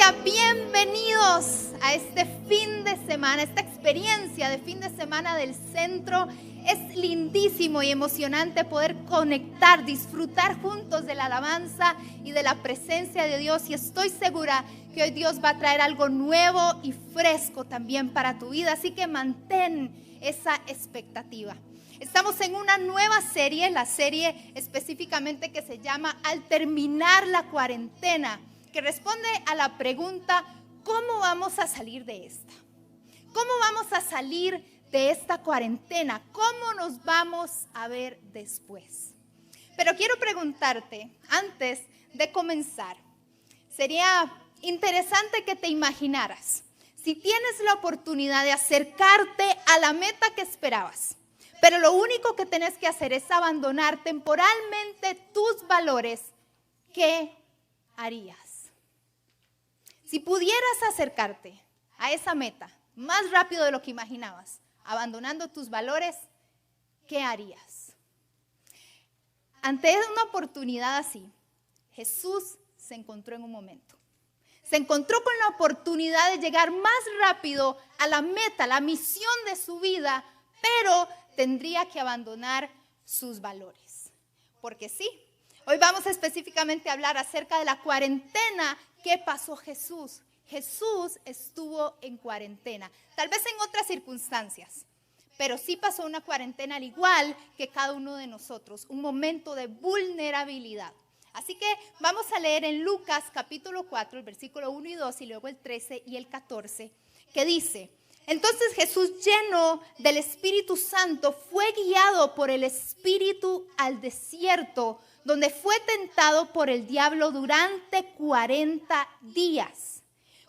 Familia, bienvenidos a este fin de semana, esta experiencia de fin de semana del centro. Es lindísimo y emocionante poder conectar, disfrutar juntos de la alabanza y de la presencia de Dios. Y estoy segura que hoy Dios va a traer algo nuevo y fresco también para tu vida. Así que mantén esa expectativa. Estamos en una nueva serie, la serie específicamente que se llama Al terminar la cuarentena, que responde a la pregunta, ¿cómo vamos a salir de esta? ¿Cómo vamos a salir de esta cuarentena? ¿Cómo nos vamos a ver después? Pero quiero preguntarte, antes de comenzar, sería interesante que te imaginaras, si tienes la oportunidad de acercarte a la meta que esperabas, pero lo único que tenés que hacer es abandonar temporalmente tus valores, ¿qué harías? Si pudieras acercarte a esa meta más rápido de lo que imaginabas, abandonando tus valores, ¿qué harías? Ante una oportunidad así, Jesús se encontró en un momento. Se encontró con la oportunidad de llegar más rápido a la meta, la misión de su vida, pero tendría que abandonar sus valores. Porque sí, hoy vamos específicamente a hablar acerca de la cuarentena. ¿Qué pasó Jesús? Jesús estuvo en cuarentena, tal vez en otras circunstancias, pero sí pasó una cuarentena al igual que cada uno de nosotros, un momento de vulnerabilidad. Así que vamos a leer en Lucas capítulo 4, el versículo 1 y 2 y luego el 13 y el 14, que dice: entonces Jesús, lleno del Espíritu Santo, fue guiado por el Espíritu al desierto, donde fue tentado por el diablo durante 40 días.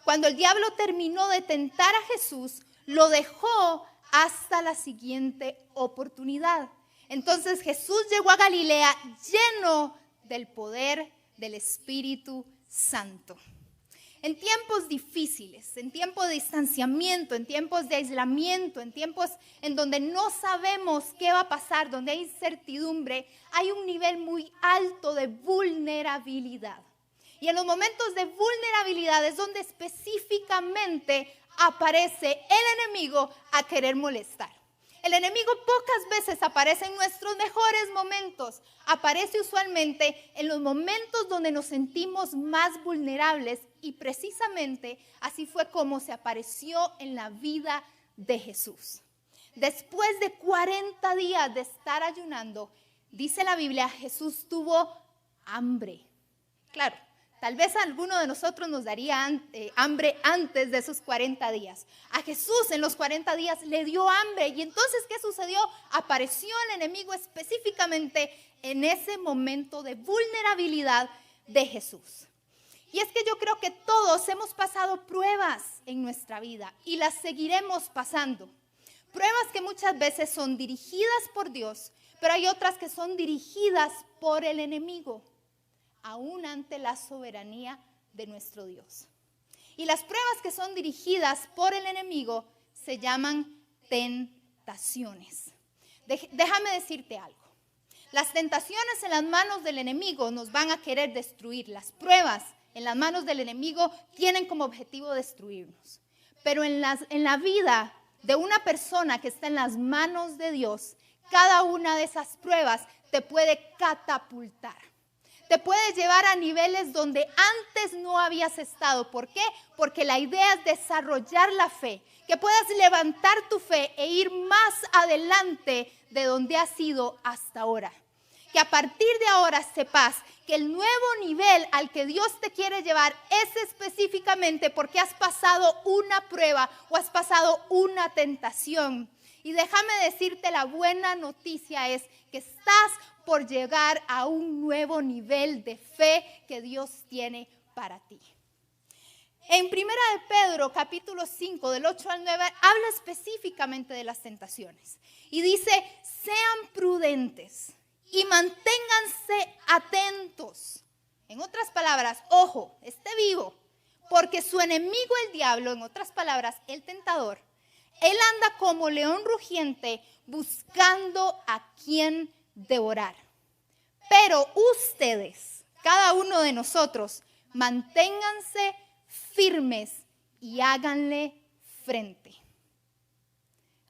Cuando el diablo terminó de tentar a Jesús, lo dejó hasta la siguiente oportunidad. Entonces Jesús llegó a Galilea lleno del poder del Espíritu Santo. En tiempos difíciles, en tiempos de distanciamiento, en tiempos de aislamiento, en tiempos en donde no sabemos qué va a pasar, donde hay incertidumbre, hay un nivel muy alto de vulnerabilidad. Y en los momentos de vulnerabilidad es donde específicamente aparece el enemigo a querer molestar. El enemigo pocas veces aparece en nuestros mejores momentos, aparece usualmente en los momentos donde nos sentimos más vulnerables y precisamente así fue como se apareció en la vida de Jesús. Después de 40 días de estar ayunando, dice la Biblia, Jesús tuvo hambre. Claro. Tal vez a alguno de nosotros nos daría hambre antes de esos 40 días. A Jesús en los 40 días le dio hambre. Y entonces, ¿qué sucedió? Apareció el enemigo específicamente en ese momento de vulnerabilidad de Jesús. Y es que yo creo que todos hemos pasado pruebas en nuestra vida y las seguiremos pasando. Pruebas que muchas veces son dirigidas por Dios, pero hay otras que son dirigidas por el enemigo, aún ante la soberanía de nuestro Dios. Y las pruebas que son dirigidas por el enemigo se llaman tentaciones. Déjame decirte algo. Las tentaciones en las manos del enemigo nos van a querer destruir. Las pruebas en las manos del enemigo tienen como objetivo destruirnos. Pero en la vida de una persona que está en las manos de Dios, cada una de esas pruebas te puede catapultar. Te puedes llevar a niveles donde antes no habías estado. ¿Por qué? Porque la idea es desarrollar la fe, que puedas levantar tu fe e ir más adelante de donde has ido hasta ahora. Que a partir de ahora sepas que el nuevo nivel al que Dios te quiere llevar es específicamente porque has pasado una prueba o has pasado una tentación. Y déjame decirte, la buena noticia es que estás por llegar a un nuevo nivel de fe que Dios tiene para ti. En 1 de Pedro, capítulo 5, del 8 al 9, habla específicamente de las tentaciones. Y dice, sean prudentes y manténganse atentos. En otras palabras, ojo, esté vivo, porque su enemigo el diablo, en otras palabras, el tentador, él anda como león rugiente buscando a quien devorar. Pero ustedes, cada uno de nosotros, manténganse firmes y háganle frente.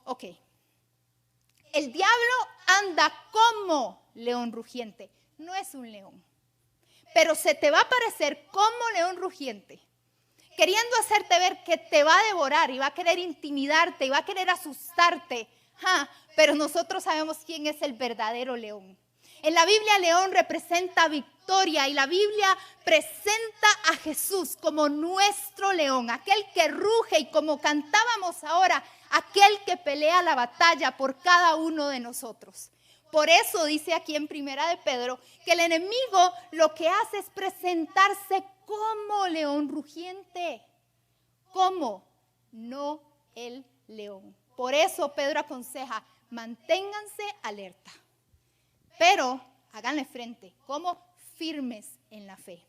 Ok. El diablo anda como león rugiente. No es un león, pero se te va a aparecer como león rugiente, queriendo hacerte ver que te va a devorar y va a querer intimidarte y va a querer asustarte. Pero nosotros sabemos quién es el verdadero león. En la Biblia, león representa victoria y la Biblia presenta a Jesús como nuestro león, aquel que ruge y, como cantábamos ahora, aquel que pelea la batalla por cada uno de nosotros. Por eso dice aquí en Primera de Pedro que el enemigo lo que hace es presentarse como león rugiente. ¿Cómo? No el león. Por eso Pedro aconseja, manténganse alerta, pero háganle frente, como firmes en la fe.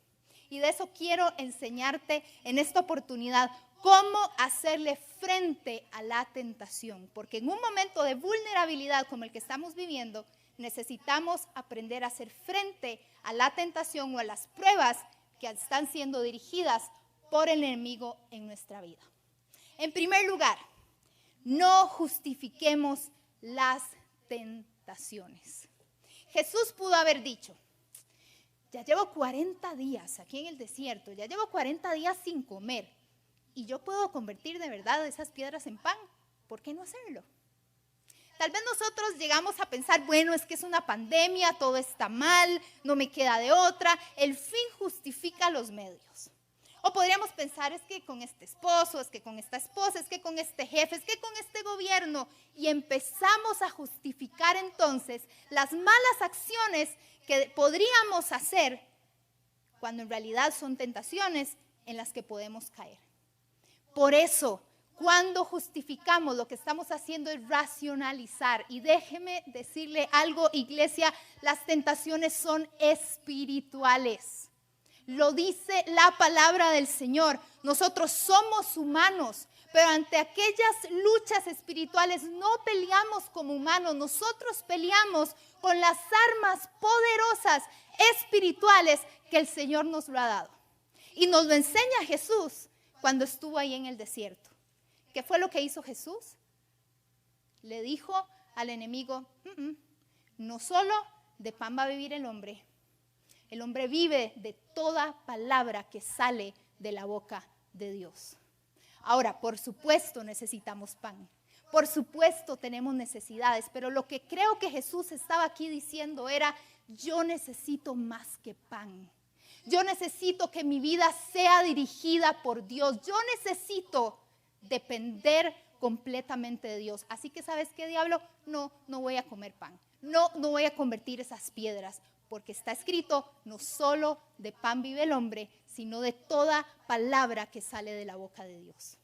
Y de eso quiero enseñarte en esta oportunidad, cómo hacerle frente a la tentación. Porque en un momento de vulnerabilidad como el que estamos viviendo, necesitamos aprender a hacer frente a la tentación o a las pruebas que están siendo dirigidas por el enemigo en nuestra vida. En primer lugar, no justifiquemos las tentaciones. Jesús pudo haber dicho, ya llevo 40 días aquí en el desierto, ya llevo 40 días sin comer y yo puedo convertir de verdad esas piedras en pan. ¿Por qué no hacerlo? Tal vez nosotros llegamos a pensar, bueno, es que es una pandemia, todo está mal, no me queda de otra. El fin justifica los medios. O podríamos pensar, es que con este esposo, es que con esta esposa, es que con este jefe, es que con este gobierno. Y empezamos a justificar entonces las malas acciones que podríamos hacer, cuando en realidad son tentaciones en las que podemos caer. Por eso, cuando justificamos, lo que estamos haciendo es racionalizar. Y déjeme decirle algo, iglesia, las tentaciones son espirituales. Lo dice la palabra del Señor. Nosotros somos humanos, pero ante aquellas luchas espirituales no peleamos como humanos. Nosotros peleamos con las armas poderosas espirituales que el Señor nos lo ha dado. Y nos lo enseña Jesús cuando estuvo ahí en el desierto. ¿Qué fue lo que hizo Jesús? Le dijo al enemigo, no solo de pan va a vivir el hombre vive de toda palabra que sale de la boca de Dios. Ahora, por supuesto necesitamos pan, por supuesto tenemos necesidades, pero lo que creo que Jesús estaba aquí diciendo era, yo necesito más que pan. Yo necesito que mi vida sea dirigida por Dios. Yo necesito depender completamente de Dios. Así que, ¿sabes qué, diablo? No voy a comer pan. No voy a convertir esas piedras. Porque está escrito, no solo de pan vive el hombre, sino de toda palabra que sale de la boca de Dios.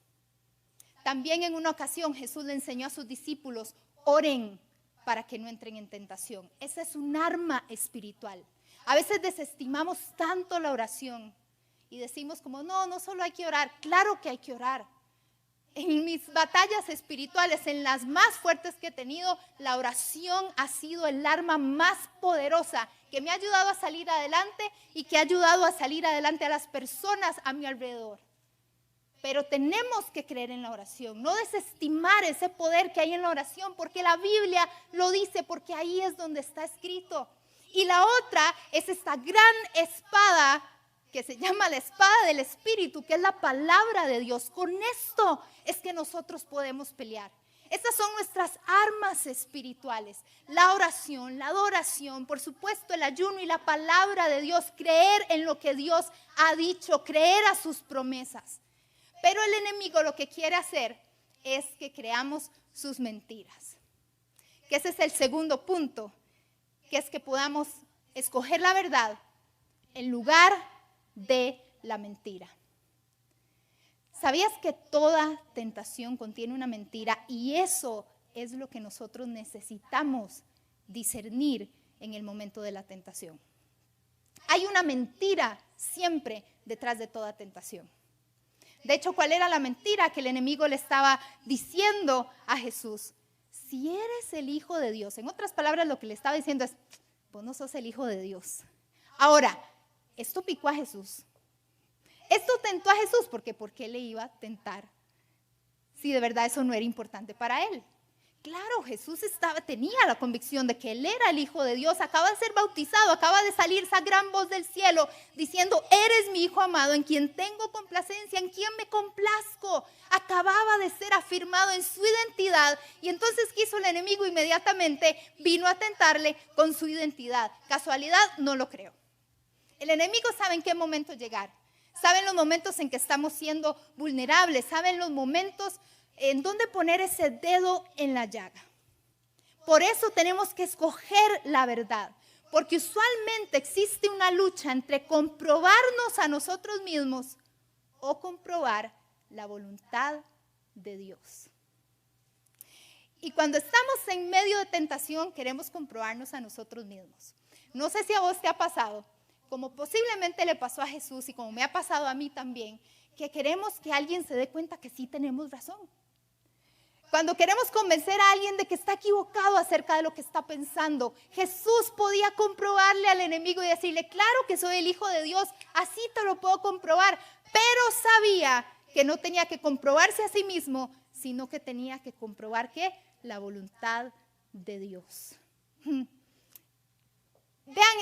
También en una ocasión Jesús le enseñó a sus discípulos, oren para que no entren en tentación. Esa es un arma espiritual. A veces desestimamos tanto la oración y decimos como, no solo hay que orar. Claro que hay que orar. En mis batallas espirituales, en las más fuertes que he tenido, la oración ha sido el arma más poderosa que me ha ayudado a salir adelante y que ha ayudado a salir adelante a las personas a mi alrededor. Pero tenemos que creer en la oración, no desestimar ese poder que hay en la oración, porque la Biblia lo dice, porque ahí es donde está escrito. Y la otra es esta gran espada que se llama la espada del Espíritu, que es la palabra de Dios. Con esto es que nosotros podemos pelear. Estas son nuestras armas espirituales. La oración, la adoración, por supuesto el ayuno y la palabra de Dios. Creer en lo que Dios ha dicho, creer a sus promesas. Pero el enemigo lo que quiere hacer es que creamos sus mentiras. Que ese es el segundo punto, que es que podamos escoger la verdad en lugar de la mentira. ¿Sabías que toda tentación contiene una mentira? Y eso es lo que nosotros necesitamos discernir en el momento de la tentación. Hay una mentira siempre detrás de toda tentación. De hecho, ¿cuál era la mentira que el enemigo le estaba diciendo a Jesús? Si eres el Hijo de Dios. En otras palabras, lo que le estaba diciendo es, vos no sos el Hijo de Dios. Ahora, esto picó a Jesús. Esto tentó a Jesús, porque ¿por qué le iba a tentar si de verdad eso no era importante para él? Claro, Jesús tenía la convicción de que él era el Hijo de Dios, acaba de ser bautizado, acaba de salir esa gran voz del cielo diciendo, eres mi Hijo amado, en quien tengo complacencia, en quien me complazco. Acababa de ser afirmado en su identidad y entonces ¿qué hizo el enemigo? Inmediatamente vino a tentarle con su identidad. ¿Casualidad? No lo creo. El enemigo sabe en qué momento llegar, sabe los momentos en que estamos siendo vulnerables, sabe los momentos en dónde poner ese dedo en la llaga. Por eso tenemos que escoger la verdad, porque usualmente existe una lucha entre comprobarnos a nosotros mismos o comprobar la voluntad de Dios. Y cuando estamos en medio de tentación, queremos comprobarnos a nosotros mismos. No sé si a vos te ha pasado, como posiblemente le pasó a Jesús y como me ha pasado a mí también, que queremos que alguien se dé cuenta que sí tenemos razón. Cuando queremos convencer a alguien de que está equivocado acerca de lo que está pensando, Jesús podía comprobarle al enemigo y decirle, claro que soy el Hijo de Dios, así te lo puedo comprobar, pero sabía que no tenía que comprobarse a sí mismo, sino que tenía que comprobar ¿qué? La voluntad de Dios. Vean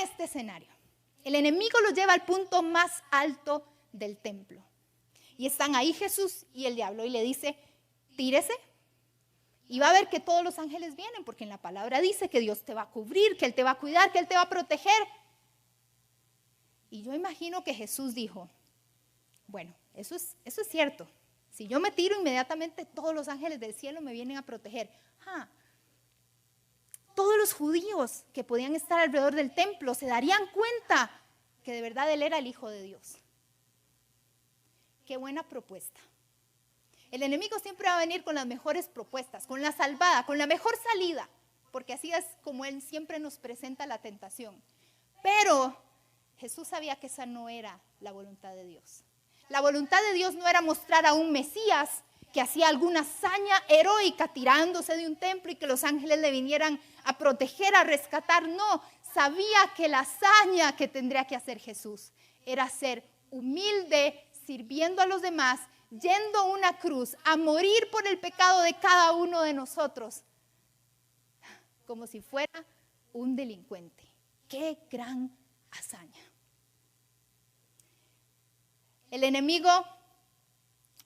este escenario. El enemigo lo lleva al punto más alto del templo. Y están ahí Jesús y el diablo y le dice, tírese. Y va a ver que todos los ángeles vienen, porque en la palabra dice que Dios te va a cubrir, que Él te va a cuidar, que Él te va a proteger. Y yo imagino que Jesús dijo, bueno, eso es cierto. Si yo me tiro inmediatamente, todos los ángeles del cielo me vienen a proteger. Todos los judíos que podían estar alrededor del templo se darían cuenta que de verdad Él era el Hijo de Dios. Qué buena propuesta. El enemigo siempre va a venir con las mejores propuestas, con la salvada, con la mejor salida, porque así es como él siempre nos presenta la tentación. Pero Jesús sabía que esa no era la voluntad de Dios. La voluntad de Dios no era mostrar a un Mesías que hacía alguna hazaña heroica tirándose de un templo y que los ángeles le vinieran a proteger, a rescatar. No, sabía que la hazaña que tendría que hacer Jesús era ser humilde, sirviendo a los demás, yendo a una cruz a morir por el pecado de cada uno de nosotros, como si fuera un delincuente. ¡Qué gran hazaña! El enemigo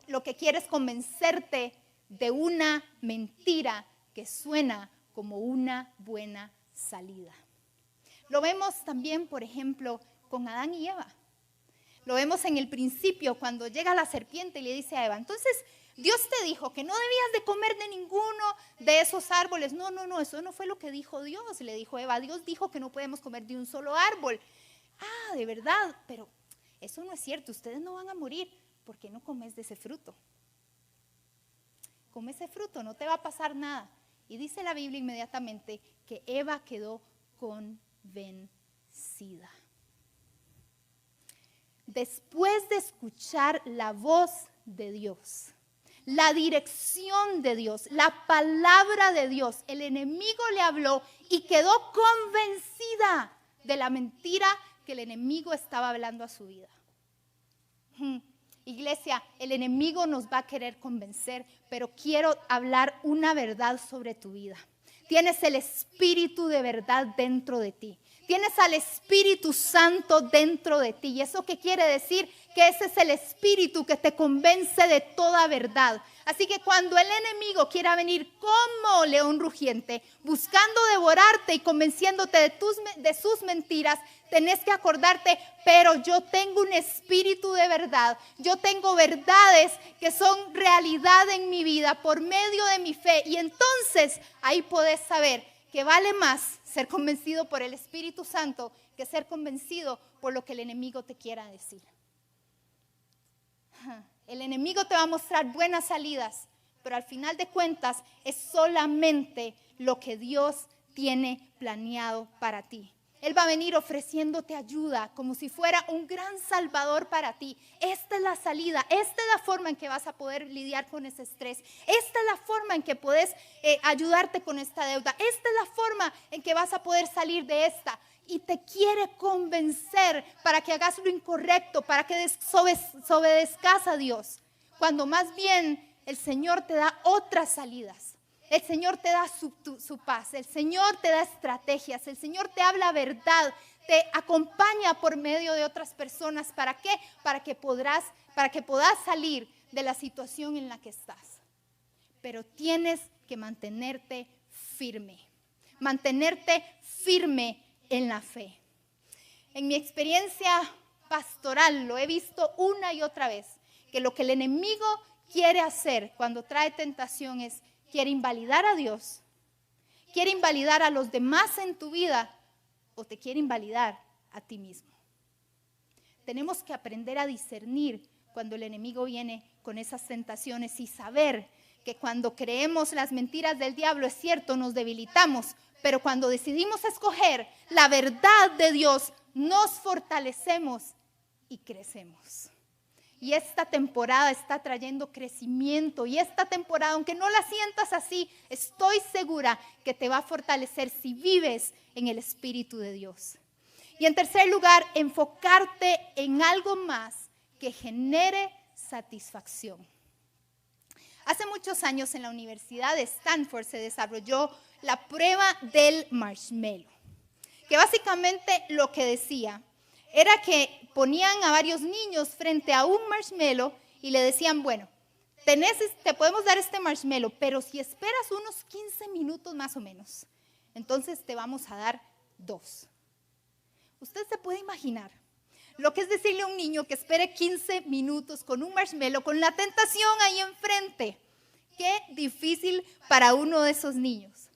lo que quiere es convencerte de una mentira que suena como una buena salida. Lo vemos también, por ejemplo, con Adán y Eva. Lo vemos en el principio cuando llega la serpiente y le dice a Eva, entonces Dios te dijo que no debías de comer de ninguno de esos árboles. No, eso no fue lo que dijo Dios. Le dijo Eva, Dios dijo que no podemos comer de un solo árbol. De verdad, pero eso no es cierto, ustedes no van a morir. ¿Por qué no comes de ese fruto? Come ese fruto, no te va a pasar nada. Y dice la Biblia inmediatamente que Eva quedó convencida. Después de escuchar la voz de Dios, la dirección de Dios, la palabra de Dios, el enemigo le habló y quedó convencida de la mentira que el enemigo estaba hablando a su vida. Iglesia, el enemigo nos va a querer convencer, pero quiero hablar una verdad sobre tu vida. Tienes el Espíritu de verdad dentro de ti. Tienes al Espíritu Santo dentro de ti. ¿Y eso qué quiere decir? Que ese es el Espíritu que te convence de toda verdad. Así que cuando el enemigo quiera venir como león rugiente, buscando devorarte y convenciéndote de sus mentiras, tenés que acordarte, pero yo tengo un espíritu de verdad. Yo tengo verdades que son realidad en mi vida por medio de mi fe. Y entonces ahí podés saber que vale más ser convencido por el Espíritu Santo que ser convencido por lo que el enemigo te quiera decir. El enemigo te va a mostrar buenas salidas, pero al final de cuentas es solamente lo que Dios tiene planeado para ti. Él va a venir ofreciéndote ayuda como si fuera un gran salvador para ti. Esta es la salida, esta es la forma en que vas a poder lidiar con ese estrés. Esta es la forma en que puedes ayudarte con esta deuda. Esta es la forma en que vas a poder salir de esta. Y te quiere convencer para que hagas lo incorrecto, para que desobedezcas a Dios. Cuando más bien el Señor te da otras salidas. El Señor te da su paz, el Señor te da estrategias, el Señor te habla verdad, te acompaña por medio de otras personas. ¿Para qué? Para que puedas salir de la situación en la que estás. Pero tienes que mantenerte firme en la fe. En mi experiencia pastoral lo he visto una y otra vez, que lo que el enemigo quiere hacer cuando trae tentación es quiere invalidar a Dios, quiere invalidar a los demás en tu vida o te quiere invalidar a ti mismo. Tenemos que aprender a discernir cuando el enemigo viene con esas tentaciones y saber que cuando creemos las mentiras del diablo, es cierto, nos debilitamos, pero cuando decidimos escoger la verdad de Dios, nos fortalecemos y crecemos. Y esta temporada está trayendo crecimiento. Y esta temporada, aunque no la sientas así, estoy segura que te va a fortalecer si vives en el Espíritu de Dios. Y en tercer lugar, enfocarte en algo más que genere satisfacción. Hace muchos años en la Universidad de Stanford se desarrolló la prueba del marshmallow. Que básicamente lo que decía era que ponían a varios niños frente a un marshmallow y le decían, bueno, te podemos dar este marshmallow, pero si esperas unos 15 minutos más o menos, entonces te vamos a dar 2. Usted se puede imaginar lo que es decirle a un niño que espere 15 minutos con un marshmallow, con la tentación ahí enfrente. Qué difícil para uno de esos niños.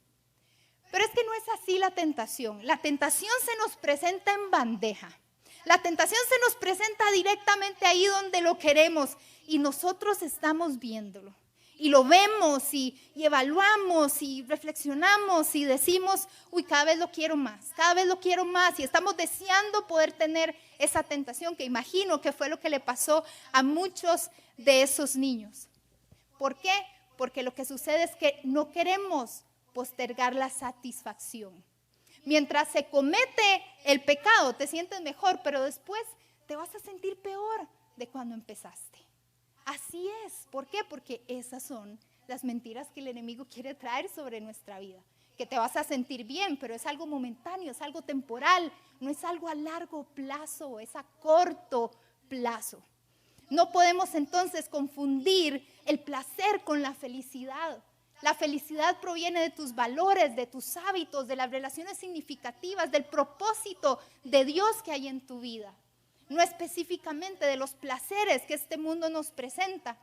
Pero es que no es así la tentación. La tentación se nos presenta en bandeja. La tentación se nos presenta directamente ahí donde lo queremos y nosotros estamos viéndolo. Y lo vemos y evaluamos y reflexionamos y decimos, uy, cada vez lo quiero más y estamos deseando poder tener esa tentación que imagino que fue lo que le pasó a muchos de esos niños. ¿Por qué? Porque lo que sucede es que no queremos postergar la satisfacción. Mientras se comete el pecado, te sientes mejor, pero después te vas a sentir peor de cuando empezaste. Así es. ¿Por qué? Porque esas son las mentiras que el enemigo quiere traer sobre nuestra vida. Que te vas a sentir bien, pero es algo momentáneo, es algo temporal, no es algo a largo plazo, es a corto plazo. No podemos entonces confundir el placer con la felicidad. La felicidad proviene de tus valores, de tus hábitos, de las relaciones significativas, del propósito de Dios que hay en tu vida. No específicamente de los placeres que este mundo nos presenta.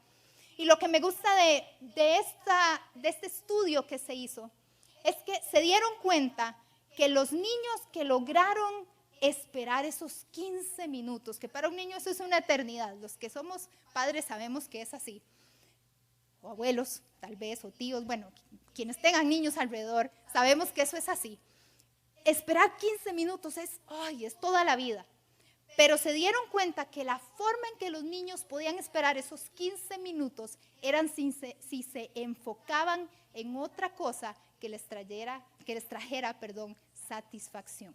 Y lo que me gusta de este estudio que se hizo es que se dieron cuenta que los niños que lograron esperar esos 15 minutos, que para un niño eso es una eternidad, los que somos padres sabemos que es así, o abuelos tal vez, o tíos, bueno, quienes tengan niños alrededor, sabemos que eso es así. Esperar 15 minutos es toda la vida. Pero se dieron cuenta que la forma en que los niños podían esperar esos 15 minutos eran si se enfocaban en otra cosa que les trajera satisfacción.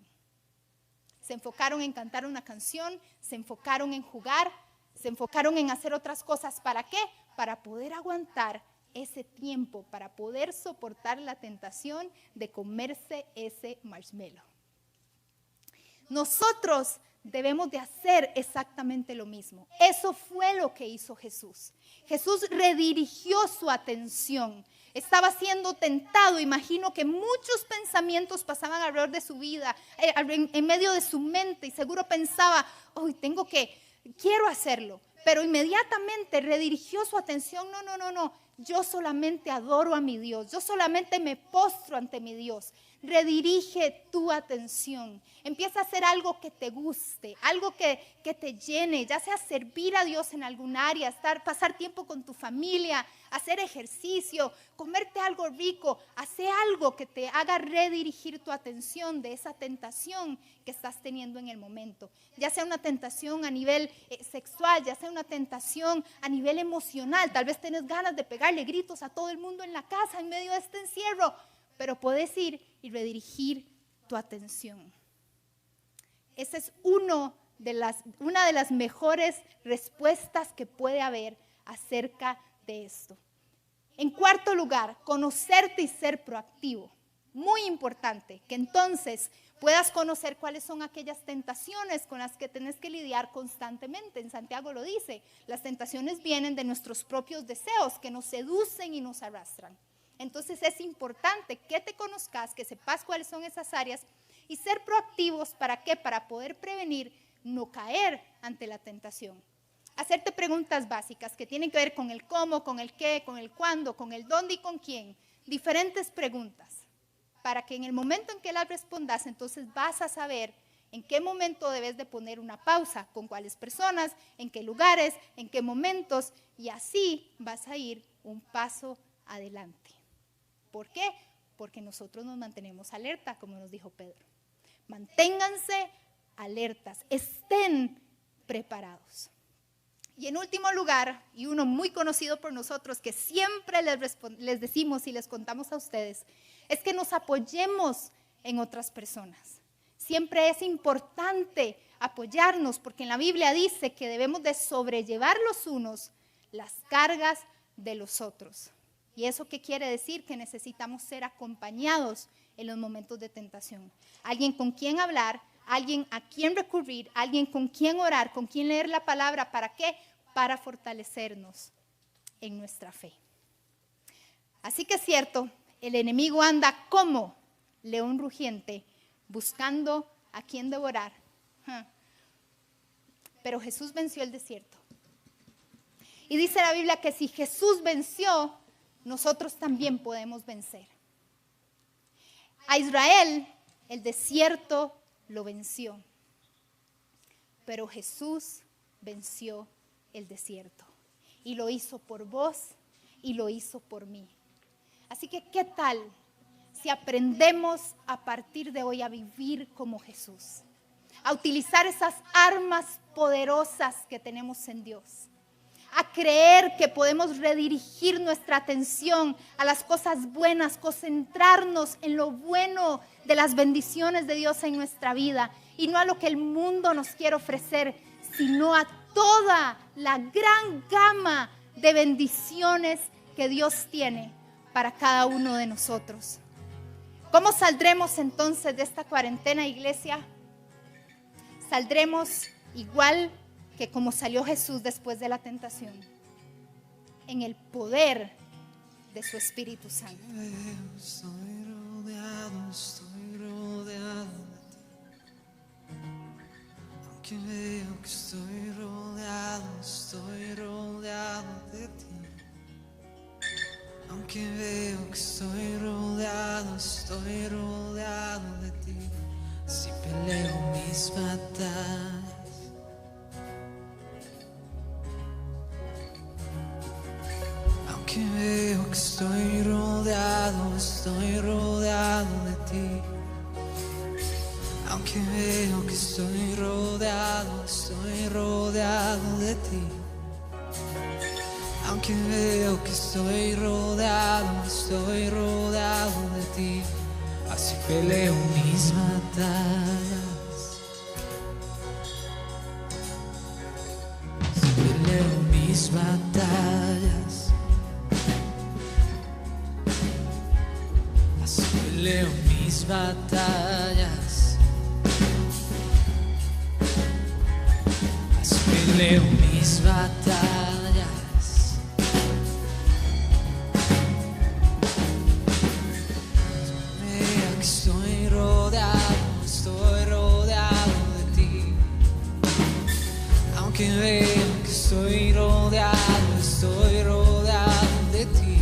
Se enfocaron en cantar una canción, se enfocaron en jugar, se enfocaron en hacer otras cosas. ¿Para qué? Para poder aguantar ese tiempo, para poder soportar la tentación de comerse ese marshmallow. Nosotros debemos de hacer exactamente lo mismo. Eso fue lo que hizo Jesús. Jesús redirigió su atención. Estaba siendo tentado. Imagino que muchos pensamientos pasaban alrededor de su vida, en medio de su mente, y seguro pensaba, quiero hacerlo. Pero inmediatamente redirigió su atención. No, yo solamente adoro a mi Dios, yo solamente me postro ante mi Dios. Redirige tu atención. Empieza a hacer algo que te guste, algo que te llene, ya sea servir a Dios en algún área, pasar tiempo con tu familia, hacer ejercicio, comerte algo rico. Hace algo que te haga redirigir tu atención de esa tentación que estás teniendo en el momento. Ya sea una tentación a nivel sexual, ya sea una tentación a nivel emocional. Tal vez tenés ganas de pegarle gritos a todo el mundo en la casa en medio de este encierro, pero puedes ir y redirigir tu atención. Esa es una de las mejores respuestas que puede haber acerca de esto. En cuarto lugar, conocerte y ser proactivo. Muy importante que entonces puedas conocer cuáles son aquellas tentaciones con las que tenés que lidiar constantemente. En Santiago lo dice, las tentaciones vienen de nuestros propios deseos que nos seducen y nos arrastran. Entonces es importante que te conozcas, que sepas cuáles son esas áreas y ser proactivos. ¿Para qué? Para poder prevenir no caer ante la tentación. Hacerte preguntas básicas que tienen que ver con el cómo, con el qué, con el cuándo, con el dónde y con quién. Diferentes preguntas para que en el momento en que las respondas, entonces vas a saber en qué momento debes de poner una pausa, con cuáles personas, en qué lugares, en qué momentos, y así vas a ir un paso adelante. ¿Por qué? Porque nosotros nos mantenemos alerta, como nos dijo Pedro. Manténganse alertas, estén preparados. Y en último lugar, y uno muy conocido por nosotros, que siempre les decimos y les contamos a ustedes, es que nos apoyemos en otras personas. Siempre es importante apoyarnos, porque en la Biblia dice que debemos de sobrellevar los unos las cargas de los otros. ¿Y eso qué quiere decir? Que necesitamos ser acompañados en los momentos de tentación. Alguien con quien hablar, alguien a quien recurrir, alguien con quien orar, con quien leer la palabra. ¿Para qué? Para fortalecernos en nuestra fe. Así que es cierto, el enemigo anda como león rugiente, buscando a quien devorar. Pero Jesús venció el desierto. Y dice la Biblia que si Jesús venció, nosotros también podemos vencer. A Israel el desierto lo venció, pero Jesús venció el desierto y lo hizo por vos y lo hizo por mí. Así que, ¿qué tal si aprendemos a partir de hoy a vivir como Jesús? A utilizar esas armas poderosas que tenemos en Dios. A creer que podemos redirigir nuestra atención a las cosas buenas, concentrarnos en lo bueno de las bendiciones de Dios en nuestra vida y no a lo que el mundo nos quiere ofrecer, sino a toda la gran gama de bendiciones que Dios tiene para cada uno de nosotros. ¿Cómo saldremos entonces de esta cuarentena, iglesia? Saldremos igual que como salió Jesús después de la tentación, en el poder de su Espíritu Santo. Estoy rodeado de ti. Aunque veo que estoy rodeado de ti. Aunque veo que estoy rodeado de ti. Si peleo mis batallas. Aunque veo que estoy rodeado de ti. Aunque veo que estoy rodeado de ti. Aunque veo que estoy rodeado de ti. Así peleo mis batallas. Así peleo mis batallas. Así peleo mis batallas. Así peleo mis batallas. Vea que estoy rodeado de ti. Aunque veo que estoy rodeado de ti.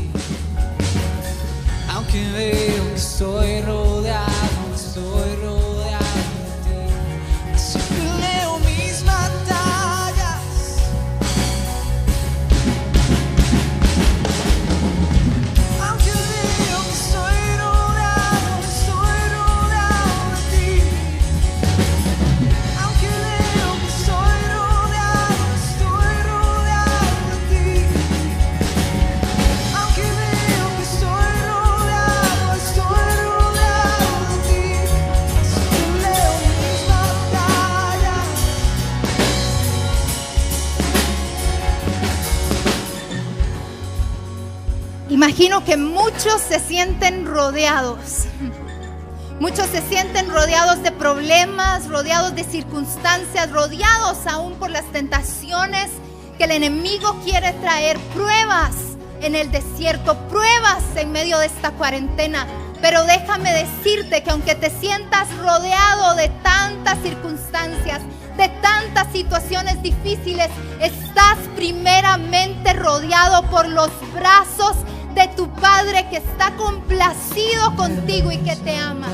Imagino que muchos se sienten rodeados. Muchos se sienten rodeados de problemas, rodeados de circunstancias, rodeados aún por las tentaciones que el enemigo quiere traer, pruebas en el desierto, pruebas en medio de esta cuarentena. Pero déjame decirte que aunque te sientas rodeado de tantas circunstancias, de tantas situaciones difíciles, estás primeramente rodeado por los brazos de tu Padre que está complacido contigo y que te ama.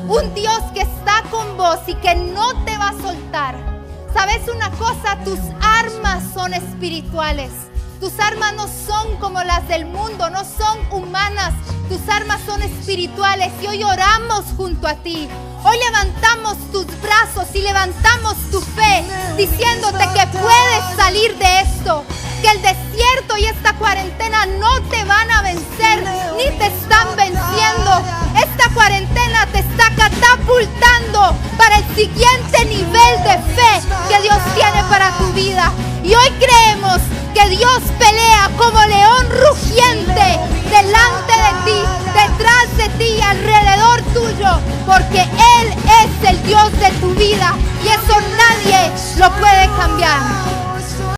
Un Dios que está con vos y que no te va a soltar. ¿Sabes una cosa? Tus armas son espirituales. Tus armas no son como las del mundo, no son humanas. Tus armas son espirituales y hoy oramos junto a ti. Hoy levantamos tus brazos y levantamos tu fe, diciéndote que puedes salir de esto, que el desierto y esta cuarentena no te van a vencer, ni te están venciendo. Esta cuarentena te está catapultando para el siguiente nivel de fe que Dios tiene para tu vida. Y hoy creemos que Dios pelea como león rugiente delante de ti, detrás de ti, alrededor